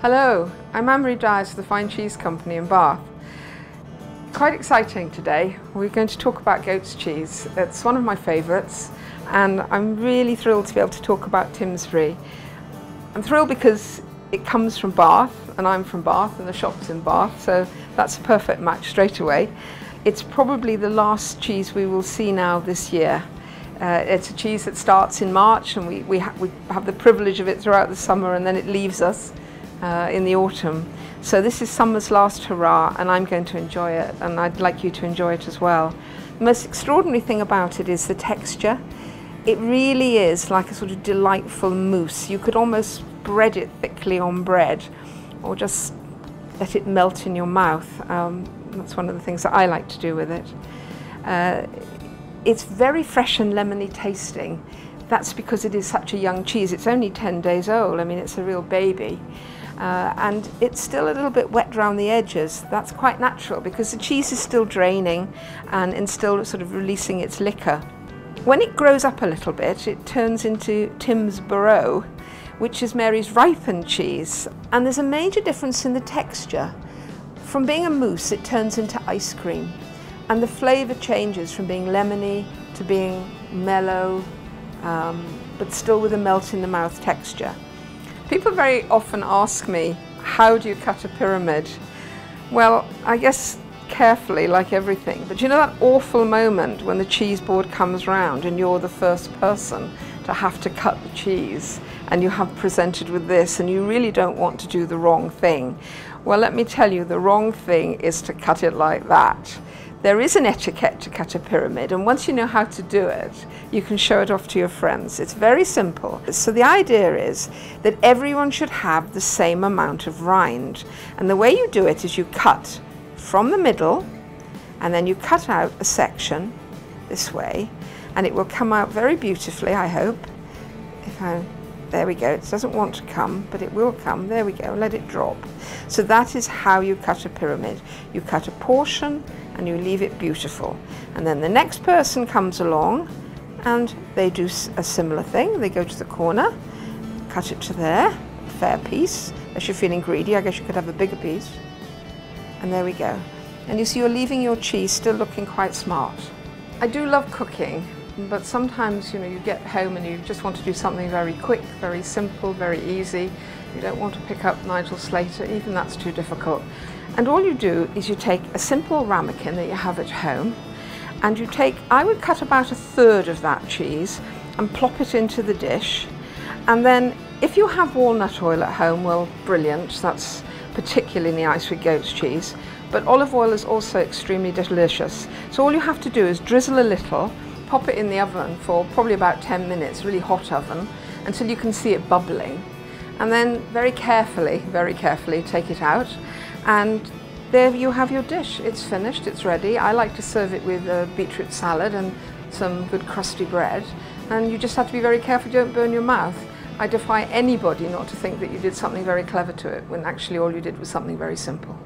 Hello, I'm Dyas of the Fine Cheese Company in Bath. Quite exciting today. We're going to talk about goat's cheese. It's one of my favourites and I'm really thrilled to be able to talk about Timsbury. I'm thrilled because it comes from Bath and I'm from Bath and the shop's in Bath, so that's a perfect match straight away. It's probably the last cheese we will see now this year. It's a cheese that starts in March and we have the privilege of it throughout the summer, and then it leaves us in the autumn. So this is summer's last hurrah and I'm going to enjoy it, and I'd like you to enjoy it as well. The most extraordinary thing about it is the texture. It really is like a sort of delightful mousse. You could almost spread it thickly on bread or just let it melt in your mouth. That's one of the things that I like to do with it. It's very fresh and lemony tasting. That's because it is such a young cheese. It's only 10 days old. I mean, it's a real baby. And it's still a little bit wet around the edges. That's quite natural because the cheese is still draining and still sort of releasing its liquor. When it grows up a little bit, it turns into Timsborough, which is Mary's ripened cheese. And there's a major difference in the texture. From being a mousse, it turns into ice cream. And the flavour changes from being lemony to being mellow, but still with a melt in the mouth texture. People very often ask me, how do you cut a pyramid? Well, I guess carefully, like everything. But you know that awful moment when the cheese board comes round and you're the first person to have to cut the cheese and you have presented with this and you really don't want to do the wrong thing? Well, let me tell you, the wrong thing is to cut it like that. There is an etiquette to cut a pyramid, and once you know how to do it, you can show it off to your friends. It's very simple. So the idea is that everyone should have the same amount of rind. And the way you do it is you cut from the middle, and then you cut out a section this way, and it will come out very beautifully, I hope. There we go. It doesn't want to come, but it will come. There we go. Let it drop. So that is how you cut a pyramid. You cut a portion and you leave it beautiful. And then the next person comes along and they do a similar thing. They go to the corner, cut it to there, fair piece. Unless you're feeling greedy, I guess you could have a bigger piece. And there we go. And you see you're leaving your cheese still looking quite smart. I do love cooking. But sometimes, you know, you get home and you just want to do something very quick, very simple, very easy. You don't want to pick up Nigel Slater, even that's too difficult. And all you do is you take a simple ramekin that you have at home, and you take, I would cut about 1/3 of that cheese and plop it into the dish. And then if you have walnut oil at home, well, brilliant, that's particularly nice with goat's cheese. But olive oil is also extremely delicious. So all you have to do is drizzle a little, pop it in the oven for probably about 10 minutes, really hot oven, until you can see it bubbling. And then very carefully take it out, and there you have your dish. It's finished, it's ready. I like to serve it with a beetroot salad and some good crusty bread, and you just have to be very careful you don't burn your mouth. I defy anybody not to think that you did something very clever to it, when actually all you did was something very simple.